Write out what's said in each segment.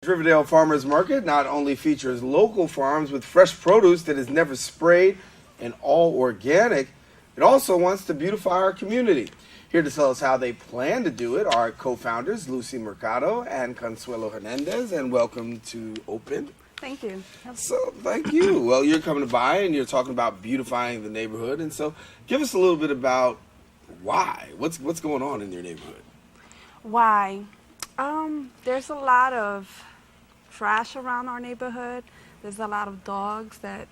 Riverdale Farmers Market not only features local farms with fresh produce that is never sprayed and all organic, it also wants to beautify our community. Here to tell us how they plan to do it are co-founders Lucy Mercado and Consuelo Hernandez, and welcome to Open. Thank you. So, thank you. Well, you're coming by and you're talking about beautifying the neighborhood, and so give us a little bit about why. What's going on in your neighborhood? Why? There's a lot of trash around our neighborhood. There's a lot of dogs that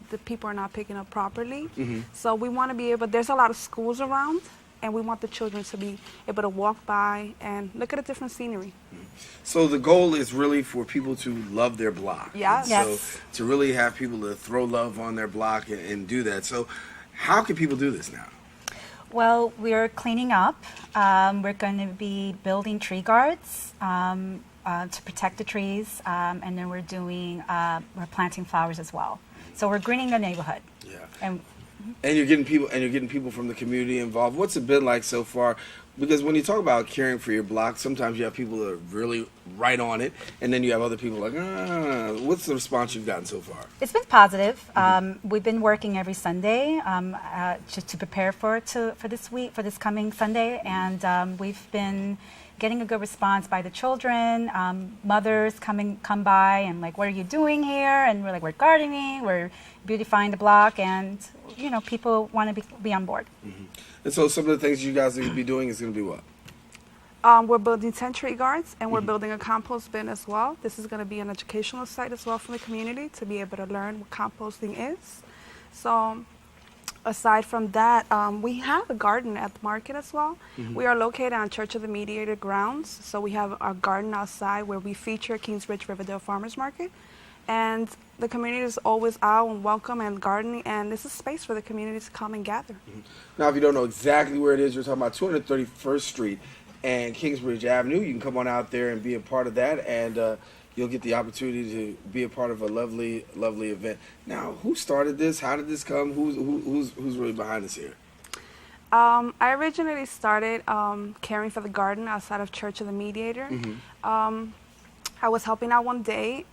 the people are not picking up properly. So we want to be able, there's a lot of schools around, and we want the children to be able to walk by and look at a different scenery. So the goal is really for people to love their block. Yes. So to really have people to throw love on their block and do that. So how can people do this now? Well, we're cleaning up. We're going to be building tree guards to protect the trees, and then we're planting flowers as well. So we're greening the neighborhood. Yeah. And you're getting people from the community involved. What's it been like so far? Because when you talk about caring for your block, sometimes you have people that are really right on it, and then you have other people like, what's the response you've gotten so far? It's been positive. We've been working every Sunday just to prepare for this coming Sunday, and we've been getting a good response by the children. Mothers come by and like, what are you doing here? And we're like, we're gardening, we're beautifying the block, and people want to be on board. And so some of the things you guys are going to be doing is going to be what? We're building 10 tree guards, and we're building a compost bin as well. This is going to be an educational site as well for the community to be able to learn what composting is. So aside from that, we have a garden at the market as well. We are located on Church of the Mediator grounds, so we have our garden outside where we feature Kingsbridge Riverdale Farmers Market. And the community is always out and welcome and gardening, and this is space for the community to come and gather. Now, if you don't know exactly where it is, we're talking about 231st Street and Kingsbridge Avenue. You can come on out there and be a part of that, and you'll get the opportunity to be a part of a lovely, lovely event. Now, who started this? How did this come? Who's really behind this here? I originally started caring for the garden outside of Church of the Mediator. I was helping out one day.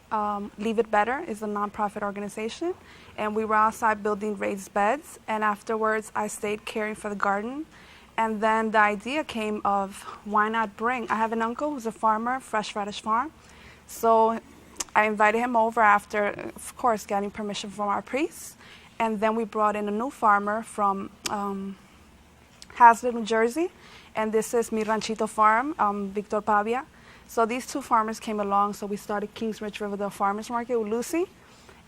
Leave It Better is a nonprofit organization, and we were outside building raised beds, and afterwards I stayed caring for the garden. And then the idea came of, why not I have an uncle who's a farmer, Fresh Radish Farm. So I invited him over after, of course, getting permission from our priest. And then we brought in a new farmer from Hazlet, New Jersey. And this is Mi Ranchito Farm, Victor Pavia. So these two farmers came along, so we started Kingsbridge Riverdale Farmers Market with Lucy.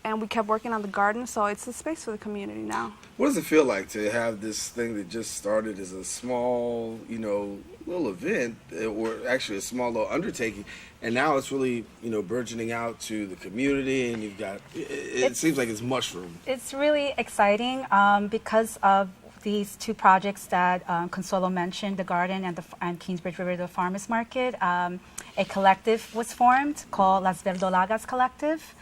And we kept working on the garden, so it's a space for the community now. What does it feel like to have this thing that just started as a small, little event, or actually a small little undertaking, and now it's really, burgeoning out to the community, and you've got, it seems like it's mushroomed. It's really exciting because of these two projects that Consuelo mentioned, the garden and Kingsbridge Riverdale Farmers Market. A collective was formed called Las Verdolagas Collective.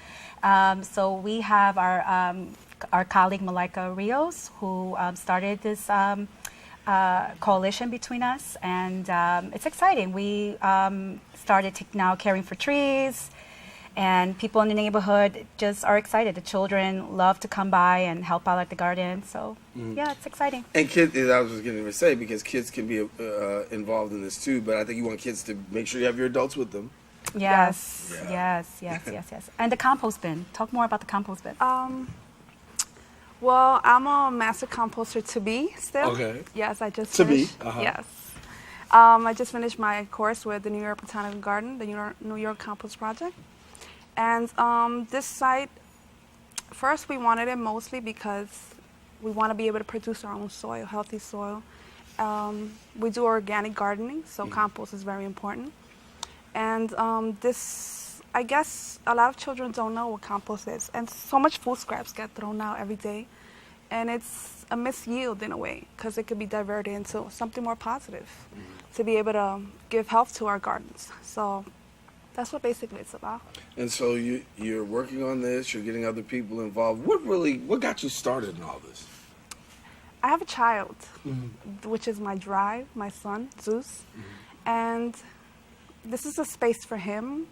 So we have our colleague Malaika Rios, who started this coalition between us, and it's exciting. We started now caring for trees, and people in the neighborhood just are excited. The children love to come by and help out at the garden, so yeah, it's exciting. And kids, I was just going to say, because kids can be involved in this too, but I think you want kids to make sure you have your adults with them. Yes, Yeah. yes. And the compost bin. Talk more about the compost bin. Well, I'm a master composter to be still. Okay. Yes, I just To be, finished. Yes. I just finished my course with the New York Botanical Garden, the New York Compost Project. And this site, first we wanted it mostly because we want to be able to produce our own soil, healthy soil. We do organic gardening, so compost is very important. And I guess a lot of children don't know what compost is. And so much food scraps get thrown out every day. And it's a misyield in a way, because it could be diverted into something more positive to be able to give health to our gardens. So that's what basically it's about. And so you're working on this, you're getting other people involved. What got you started in all this? I have a child, which is my drive, my son, Zeus. And this is a space for him.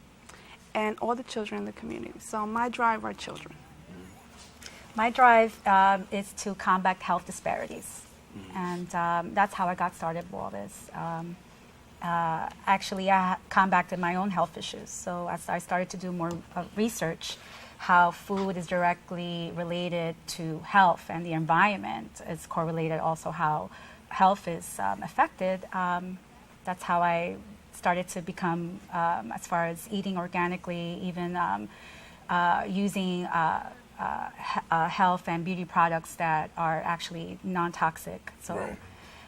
and all the children in the community. So my drive are children. My drive is to combat health disparities, and that's how I got started with all this. Actually, I combated my own health issues, so as I started to do more research, how food is directly related to health and the environment is correlated also how health is affected. That's how I started to become, as far as eating organically, even using health and beauty products that are actually non-toxic. So Right.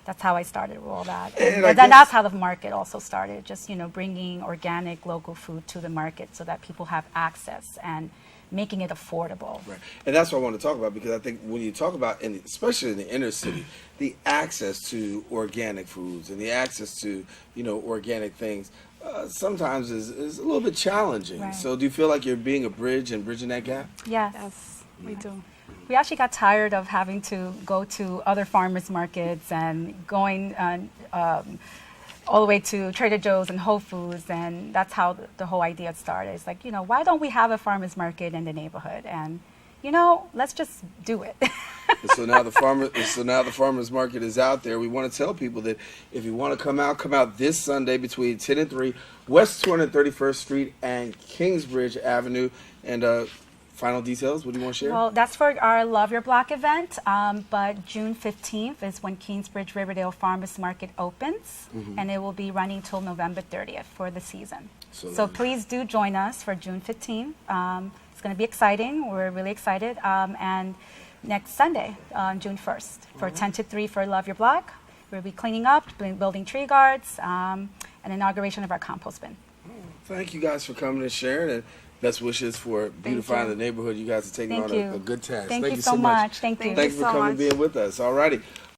that's how I started with all that. And And I then guess- that's how the market also started, just, bringing organic local food to the market so that people have access and making it affordable. Right. And that's what I want to talk about, because I think when you talk about, especially in the inner city, the access to organic foods and the access to, organic things sometimes is a little bit challenging. Right. So do you feel like you're being a bridge and bridging that gap? Yes. Yes, we do. We actually got tired of having to go to other farmers markets and going all the way to Trader Joe's and Whole Foods, and that's how the whole idea started. It's like, why don't we have a farmers market in the neighborhood? And, let's just do it. And so now the farmers market is out there. We want to tell people that if you want to come out this Sunday between 10 and 3, West 231st Street and Kingsbridge Avenue. And final details, what do you want to share? Well, that's for our Love Your Block event, but June 15th is when Kingsbridge Riverdale Farmers Market opens, and it will be running till November 30th for the season. So please do join us for June 15th. It's going to be exciting. We're really excited. And next Sunday, on June 1st, for 10 to 3 for Love Your Block, we'll be cleaning up, building tree guards, and inauguration of our compost bin. Thank you guys for coming and sharing, and best wishes for beautifying you. the neighborhood. You guys are taking Thank on you. a good task. Thank you so much. Thank you. Thank you for so coming and much. being with us. All righty.